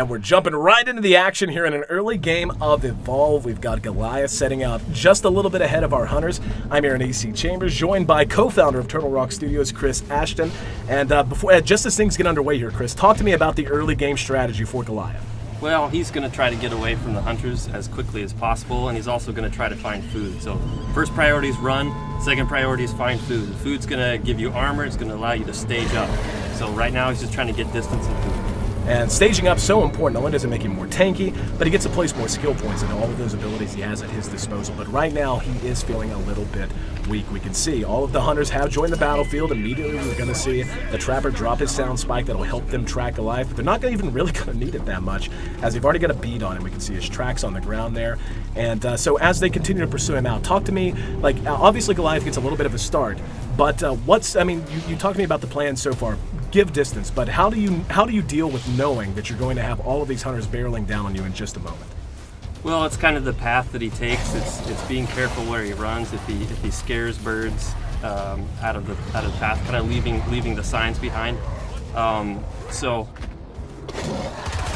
And we're jumping right into the action here in an early game of Evolve. We've got Goliath setting out just a little bit ahead of our hunters. I'm Aaron AC Chambers, joined by co-founder of Turtle Rock Studios, Chris Ashton. And just as things get underway here, Chris, talk to me about the early game strategy for Goliath. Well, he's going to try to get away from the hunters as quickly as possible, and he's also going to try to find food. So first priority is run, second priority is find food. The food's going to give you armor, it's going to allow you to stage up. So right now he's just trying to get distance and food. And staging up so important. Not only does it make him more tanky, but he gets to place more skill points into all of those abilities he has at his disposal. But right now, he is feeling a little bit weak. We can see all of the hunters have joined the battlefield. Immediately, we're going to see the Trapper drop his sound spike that'll help them track Goliath. But they're not even really going to need it that much, as they've already got a bead on him. We can see his tracks on the ground there. And so as they continue to pursue him out, talk to me, like, obviously Goliath gets a little bit of a start, but you talk to me about the plan so far. Give distance, but how do you deal with knowing that you're going to have all of these hunters barreling down on you in just a moment? Well, it's kind of the path that he takes. It's being careful where he runs. If he scares birds out of the path, kind of leaving the signs behind. So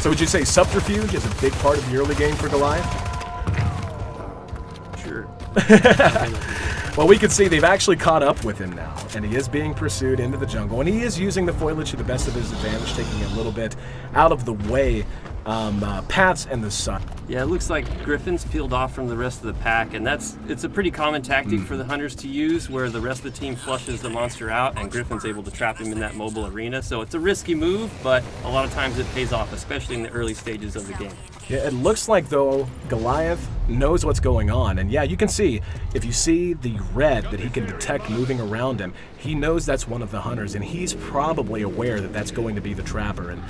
would you say subterfuge is a big part of the early game for Goliath? Sure. Well, we can see they've actually caught up with him now, and he is being pursued into the jungle, and he is using the foliage to the best of his advantage, taking a little bit out of the way paths and the sun. Yeah, it looks like Griffin's peeled off from the rest of the pack, and it's a pretty common tactic for the hunters to use, where the rest of the team flushes the monster out and Griffin's able to trap him in that mobile arena. So it's a risky move, but a lot of times it pays off, especially in the early stages of the game. Yeah, it looks like, though, Goliath knows what's going on. And yeah, you can see, if you see the red that he can detect moving around him, he knows that's one of the hunters, and he's probably aware that that's going to be the Trapper. And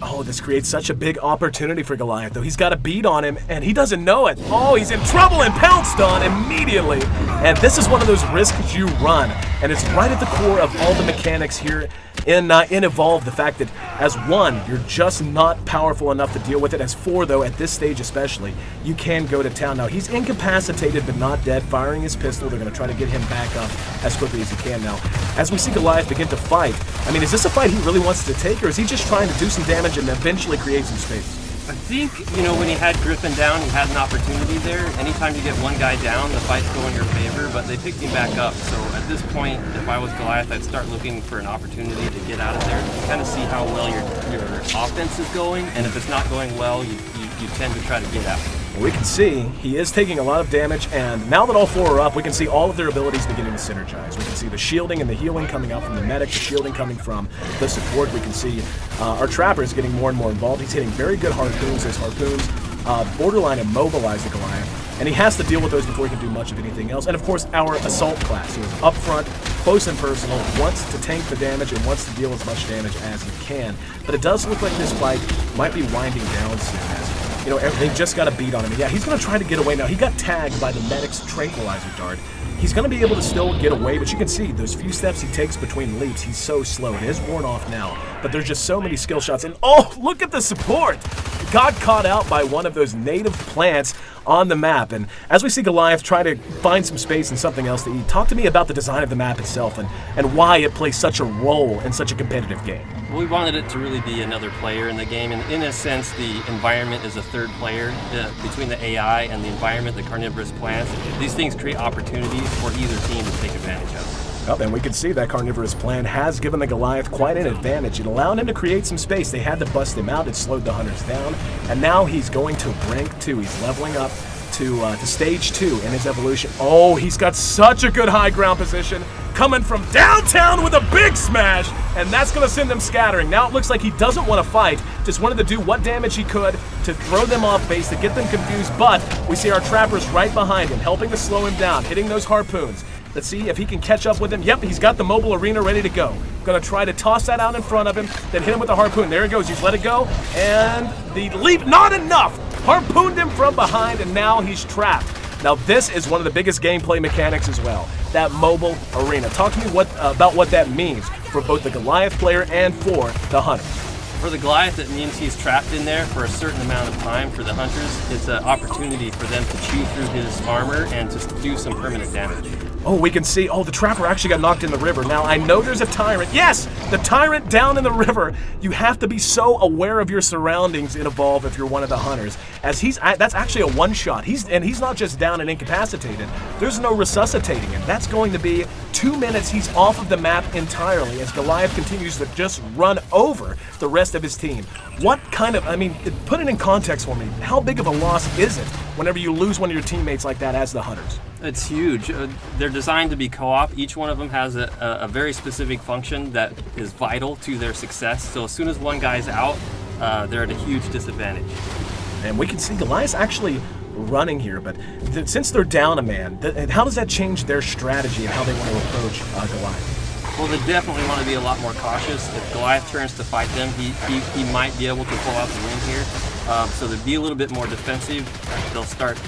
oh, this creates such a big opportunity for Goliath, though. He's got a bead on him, and he doesn't know it. Oh, he's in trouble and pounced on immediately. And this is one of those risks you run, and it's right at the core of all the mechanics here in Evolve. The fact that as one, you're just not powerful enough to deal with it. As four, though, at this stage especially, you can go to town. Now, he's incapacitated but not dead, firing his pistol. They're going to try to get him back up as quickly as he can now. As we see Goliath begin to fight, I mean, is this a fight he really wants to take, or is he just trying to do some damage and eventually create some space? I think, when he had Griffin down, he had an opportunity there. Anytime you get one guy down, the fights go in your favor, but they picked him back up. So at this point, if I was Goliath, I'd start looking for an opportunity to get out of there. You kind of see how well your offense is going, and if it's not going well, you tend to try to get out. We can see he is taking a lot of damage, and now that all four are up, we can see all of their abilities beginning to synergize. We can see the shielding and the healing coming out from the medic, the shielding coming from the support. We can see our Trapper is getting more and more involved. He's hitting very good harpoons. His harpoons borderline immobilize the Goliath, and he has to deal with those before he can do much of anything else. And of course, our Assault class, who is up front, close and personal, wants to tank the damage and wants to deal as much damage as he can. But it does look like this fight might be winding down soon, as they've just got a beat on him. Yeah, he's going to try to get away now. He got tagged by the medic's tranquilizer dart. He's going to be able to still get away, but you can see those few steps he takes between leaps, he's so slow. It is worn off now, but there's just so many skill shots. And oh, look at the support! Got caught out by one of those native plants on the map. And as we see Goliath try to find some space and something else to eat, talk to me about the design of the map itself and why it plays such a role in such a competitive game. Well, we wanted it to really be another player in the game, and in a sense, the environment is a third player between the AI and the environment, the carnivorous plants. These things create opportunities for either team to take advantage of. Oh, and we can see that carnivorous plant has given the Goliath quite an advantage. It allowed him to create some space. They had to bust him out. It slowed the hunters down. And now he's going to rank 2. He's leveling up to stage 2 in his evolution. Oh, he's got such a good high ground position. Coming from downtown with a big smash. And that's going to send them scattering. Now it looks like he doesn't want to fight. Just wanted to do what damage he could to throw them off base, to get them confused. But we see our Trappers right behind him, helping to slow him down, hitting those harpoons. Let's see if he can catch up with him. Yep, he's got the mobile arena ready to go. Gonna try to toss that out in front of him, then hit him with the harpoon. There he goes, he's let it go. And the leap, not enough. Harpooned him from behind, and now he's trapped. Now this is one of the biggest gameplay mechanics as well, that mobile arena. Talk to me about what that means for both the Goliath player and for the hunter. For the Goliath, it means he's trapped in there for a certain amount of time. For the hunters, it's an opportunity for them to chew through his armor and to do some permanent damage. Oh, we can see, the Trapper actually got knocked in the river. Now, I know there's a Tyrant. Yes, the Tyrant down in the river. You have to be so aware of your surroundings in Evolve if you're one of the hunters, as that's actually a one-shot. He's not just down and incapacitated. There's no resuscitating him. That's going to be 2 minutes. He's off of the map entirely as Goliath continues to just run over the rest of his team. What kind of, put it in context for me. How big of a loss is it whenever you lose one of your teammates like that as the hunters? It's huge. They're designed to be co-op. Each one of them has a very specific function that is vital to their success. So as soon as one guy's out, they're at a huge disadvantage. And we can see Goliath's actually running here, but since they're down a man, how does that change their strategy and how they want to approach Goliath? Well, they definitely want to be a lot more cautious. If Goliath turns to fight them, he might be able to pull out the win here. So they'd be a little bit more defensive. They'll start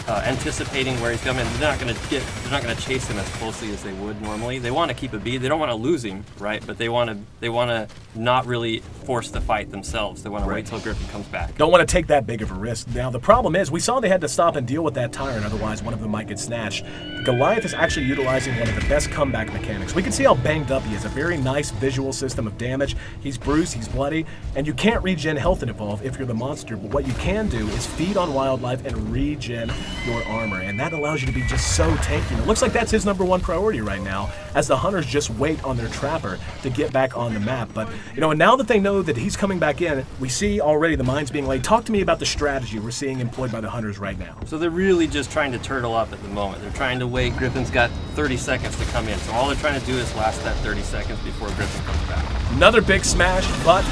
anticipating where he's coming. They're not going to chase him as closely as they would normally. They want to keep a beat. They don't want to lose him, right? But they want to not really force the fight themselves. They want to wait till Griffin comes back. Don't want to take that big of a risk. Now the problem is, we saw they had to stop and deal with that Tyrant, otherwise one of them might get snatched. Goliath is actually utilizing one of the best comeback mechanics. We can see how banged up he is. A very nice visual system of damage. He's bruised, he's bloody, and you can't regen health in Evolve if you're the monster, but what you can do is feed on wildlife and regen your armor, and that allows you to be just so tanky. And it looks like that's his #1 priority right now, as the hunters just wait on their Trapper to get back on the map. But, and now that they know that he's coming back in, we see already the mines being laid. Talk to me about the strategy we're seeing employed by the hunters right now. So they're really just trying to turtle up at the moment. They're trying to wait. Griffin's got 30 seconds to come in, so all they're trying to do is last that 30 seconds before Griffin comes back. Another big smash, but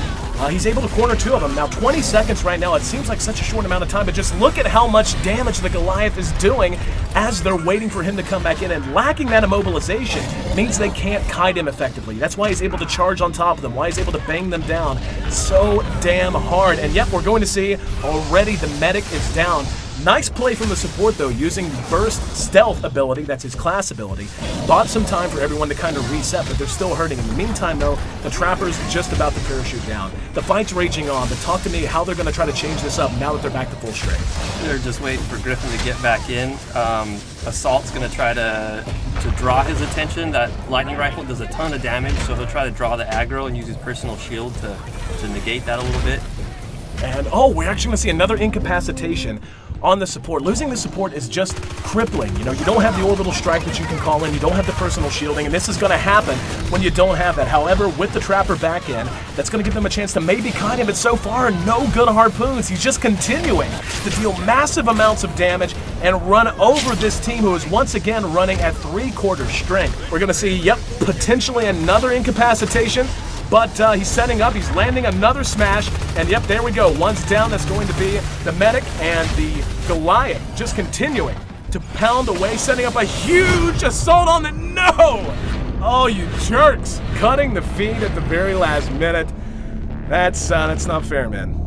he's able to corner 2 of them. Now 20 seconds right now, it seems like such a short amount of time, but just look at how much damage the Goliath is doing as they're waiting for him to come back in, and lacking that immobilization means they can't kite him effectively. That's why he's able to charge on top of them, why he's able to bang them down so damn hard. And yep, we're going to see already the medic is down. Nice play from the support though, using the burst stealth ability, that's his class ability. Bought some time for everyone to kind of reset, but they're still hurting. In the meantime though, the Trapper's just about to parachute down. The fight's raging on, but talk to me how they're going to try to change this up now that they're back to full strength. They're just waiting for Griffin to get back in. Assault's going to try to draw his attention. That lightning rifle does a ton of damage, so he'll try to draw the aggro and use his personal shield to negate that a little bit. And we're actually going to see another incapacitation on the support. Losing the support is just crippling. You don't have the orbital strike that you can call in, you don't have the personal shielding, and this is going to happen when you don't have that. However, with the Trapper back in, that's going to give them a chance to maybe kite him, but so far, no good harpoons. He's just continuing to deal massive amounts of damage and run over this team who is once again running at 3/4 strength. We're going to see, potentially another incapacitation. But he's setting up, he's landing another smash, and yep, there we go. One's down, that's going to be the medic, and the Goliath just continuing to pound away, setting up a huge assault on the no! Oh, you jerks! Cutting the feed at the very last minute. That's not fair, man.